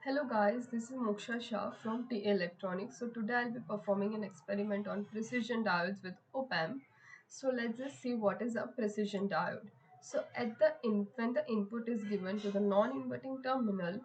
Hello guys, this is Moksha Shah from TA Electronics. So today I'll be performing an experiment on precision diodes with op-amp. So let's just see what is a precision diode. So when the input is given to the non-inverting terminal,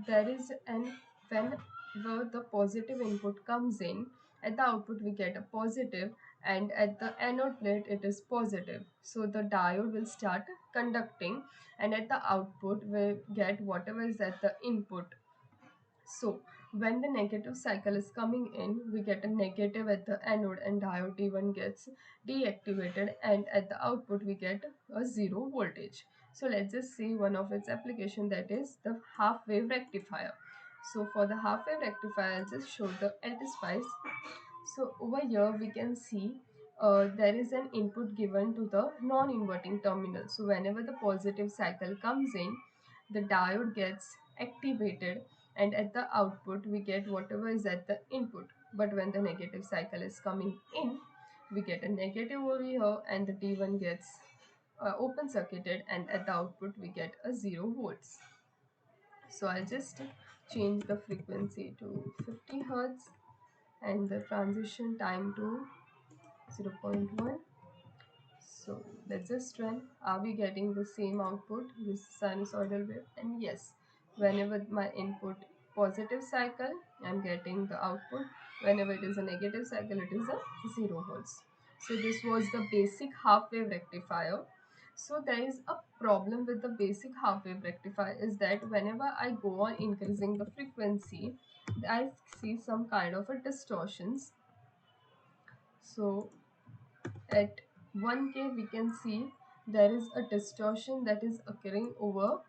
there is an whenever the positive input comes in, at the output we get a positive, and at the anode plate it is positive. So the diode will start conducting, and at the output we get whatever is at the input. So when the negative cycle is coming in, we get a negative at the anode and diode D1 gets deactivated, and at the output we get a zero voltage. So let's just see one of its application, that is the half wave rectifier. So for the half wave rectifier, I'll just show the LT-Spice. So over here we can see there is an input given to the non-inverting terminal. So whenever the positive cycle comes in, the diode gets activated, and at the output we get whatever is at the input. But when the negative cycle is coming in, we get a negative over here, and the D1 gets open circuited, and at the output we get a 0 volts. So I'll just change the frequency to 50 hertz and the transition time to 0.1. So let's just run. Are we getting the same output, this sinusoidal wave? And yes, whenever my input positive cycle, I'm getting the output. Whenever it is a negative cycle, it is a 0 volts. So this was the basic half wave rectifier. So there is a problem with the basic half wave rectifier, is that whenever I go on increasing the frequency, I see some kind of a distortions. So at 1K we can see there is a distortion that is occurring over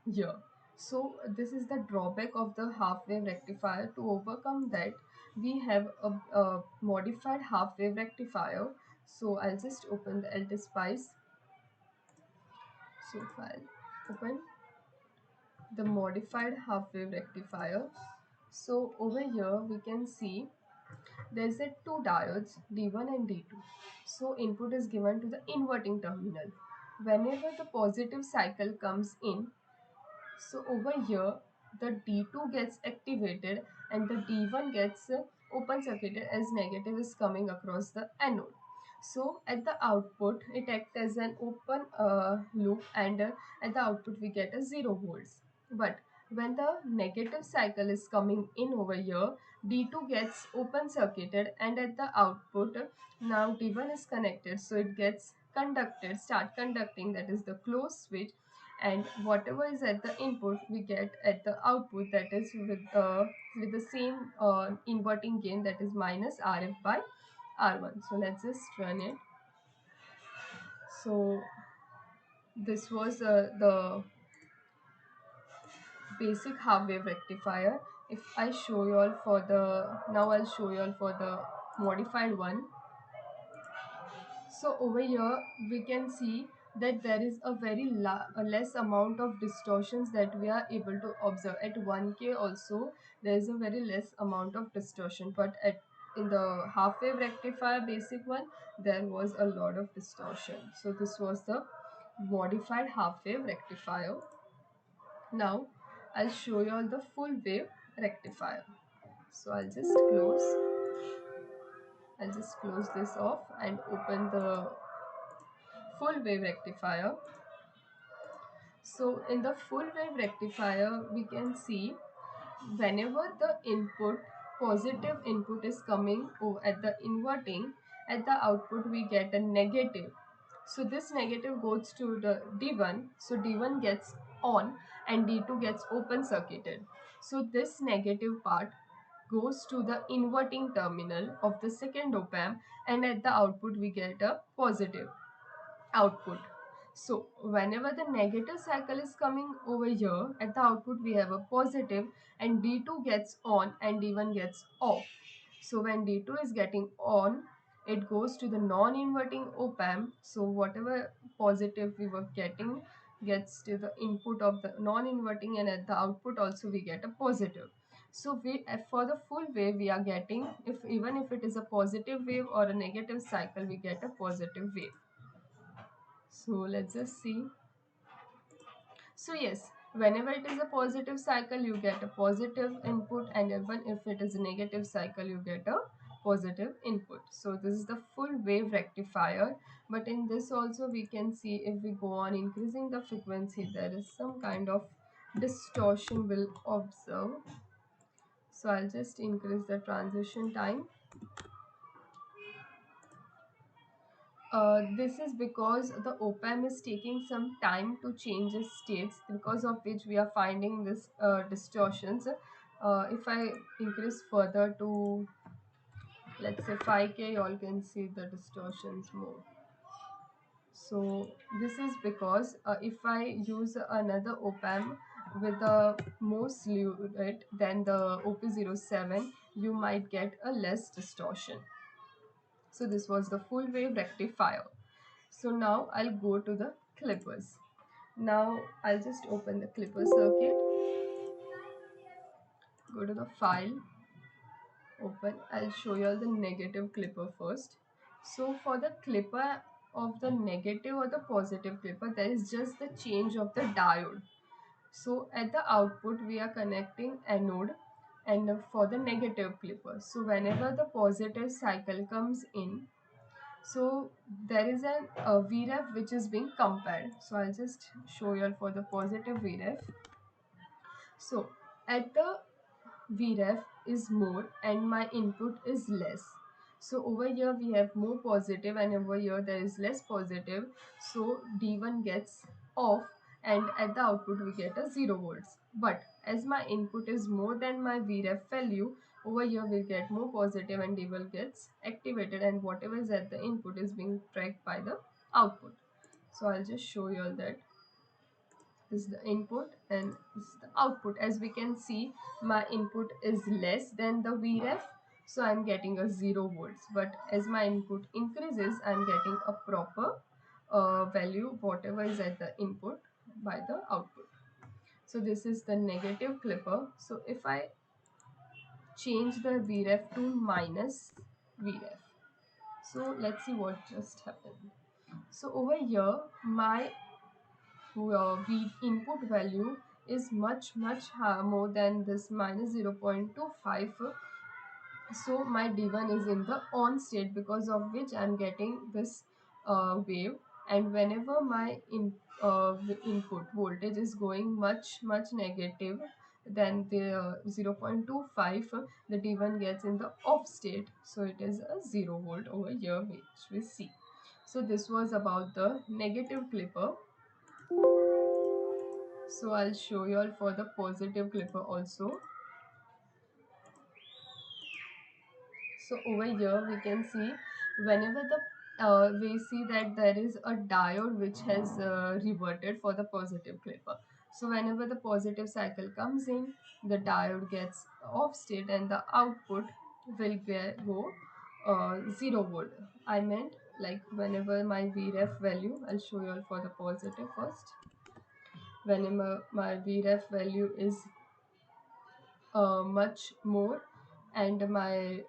here. So this is the drawback of the half wave rectifier. To overcome that, we have a modified half wave rectifier. So I'll just open the LT-Spice. So if I'll open the modified half wave rectifier, so over here we can see there's a two diodes D1 and D2. So input is given to the inverting terminal. Whenever the positive cycle comes in, so over here the D2 gets activated and the D1 gets open circuited as negative is coming across the anode. So at the output it acts as an open loop, and at the output we get a 0 volts. But when the negative cycle is coming in over here, D2 gets open circuited, and at the output now D1 is connected, so it gets start conducting, that is the closed switch, and whatever is at the input we get at the output, that is with the same inverting gain, that is minus RF by R1. So let's just run it. So this was the basic half wave rectifier. If I show you all for the now I'll show you all for the modified one. So over here we can see that there is a a less amount of distortions that we are able to observe. At 1K also there is a very less amount of distortion, but at in the half wave rectifier basic one there was a lot of distortion. So this was the modified half wave rectifier. Now I'll show you all the full wave rectifier. So I'll just close this off and open the full wave rectifier. So in the full wave rectifier, we can see whenever the positive input is coming at the inverting, at the output we get a negative. So this negative goes to the D1, so D1 gets on and D2 gets open circuited. So this negative part goes to the inverting terminal of the second op amp, and at the output we get a positive output. So whenever the negative cycle is coming over here, at the output we have a positive, and D2 gets on and D1 gets off. So when D2 is getting on, it goes to the non-inverting op amp. So whatever positive we were getting gets to the input of the non-inverting, and at the output also we get a positive. So for the full wave we are getting, if even if it is a positive wave or a negative cycle, we get a positive wave. So let's just see. So yes, Whenever it is a positive cycle, you get a positive input, and even if it is a negative cycle, you get a positive input. So this is the full wave rectifier. But in this also we can see, if we go on increasing the frequency, there is some kind of distortion will observe. So I'll just increase the transition time. This is because the op-amp is taking some time to change its states, because of which we are finding this distortions. If I increase further to, let's say, 5k, you all can see the distortions more. So this is because if I use another op-amp with a more slew rate than the OP07, you might get a less distortion. So this was the full wave rectifier. So now I'll go to the clippers. Now I'll just open the clipper circuit, go to the file, open. I'll show you all the negative clipper first. So for the clipper of the negative or the positive clipper, there is just the change of the diode. So at the output we are connecting anode, and for the negative clipper, so whenever the positive cycle comes in, so there is an VREF which is being compared. So I'll just show you all for the positive VREF. So at the VREF is more and my input is less. So over here we have more positive, and over here there is less positive. So D1 gets off, and at the output we get a 0 volts. But as my input is more than my VREF value, over here we get more positive and D1 gets activated, and whatever is at the input is being tracked by the output. So I'll just show you all that. This is the input and this is the output. As we can see, my input is less than the VREF, so I'm getting a 0 volts. But as my input increases, I'm getting a proper value, whatever is at the input, by the output. So this is the negative clipper. So if I change the VREF to minus VREF, so let's see what just happened. So over here, my input value is much more than this minus 0.25. So my D1 is in the on state, because of which I'm getting this wave. And whenever my input voltage is going much negative than the 0.25, the D1 gets in the off state, so it is a 0 volt over here, which we see. So this was about the negative clipper. So I'll show you all for the positive clipper also. So over here we can see, whenever the we see that there is a diode which has reverted for the positive clipper. So whenever the positive cycle comes in, the diode gets off state and the output will go 0 volt. I meant, like, whenever my VREF value, I'll show you all for the positive first. Whenever my VREF value is much more and my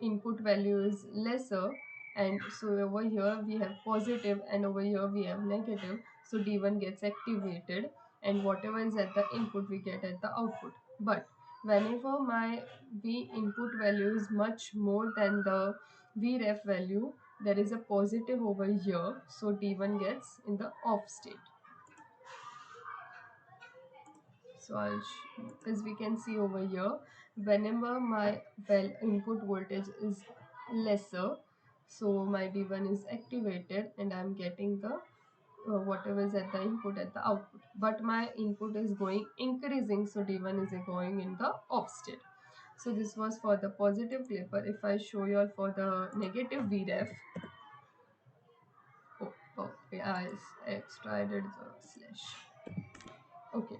input value is lesser, and so over here we have positive and over here we have negative, so D1 gets activated, and whatever is at the input we get at the output. But whenever my V input value is much more than the VREF value, there is a positive over here, so D1 gets in the off state. So as we can see over here, whenever my input voltage is lesser, so my D1 is activated and I'm getting the whatever is at the input at the output. But my input is going increasing, so D1 is going in the off state. So this was for the positive clipper. If I show you all for the negative VREF, yeah, I extracted the slash. Okay,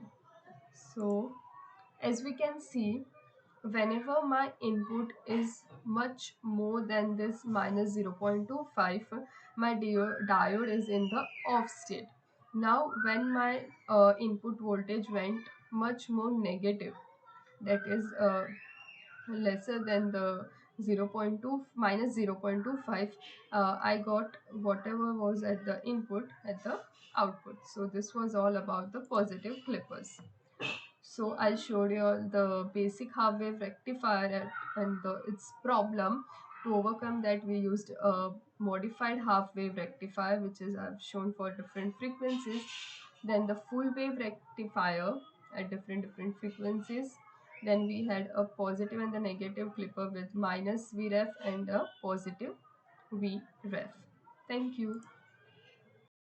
so as we can see, whenever my input is much more than this minus 0.25, my diode is in the off state. Now when my input voltage went much more negative, that is lesser than the 0.2 minus 0.25, I got whatever was at the input at the output. So this was all about the positive clippers. So I showed you all the basic half wave rectifier and its problem. To overcome that, we used a modified half wave rectifier, which is I've shown for different frequencies. Then the full wave rectifier at different frequencies. Then we had a positive and the negative clipper with minus Vref and a positive Vref. Thank you.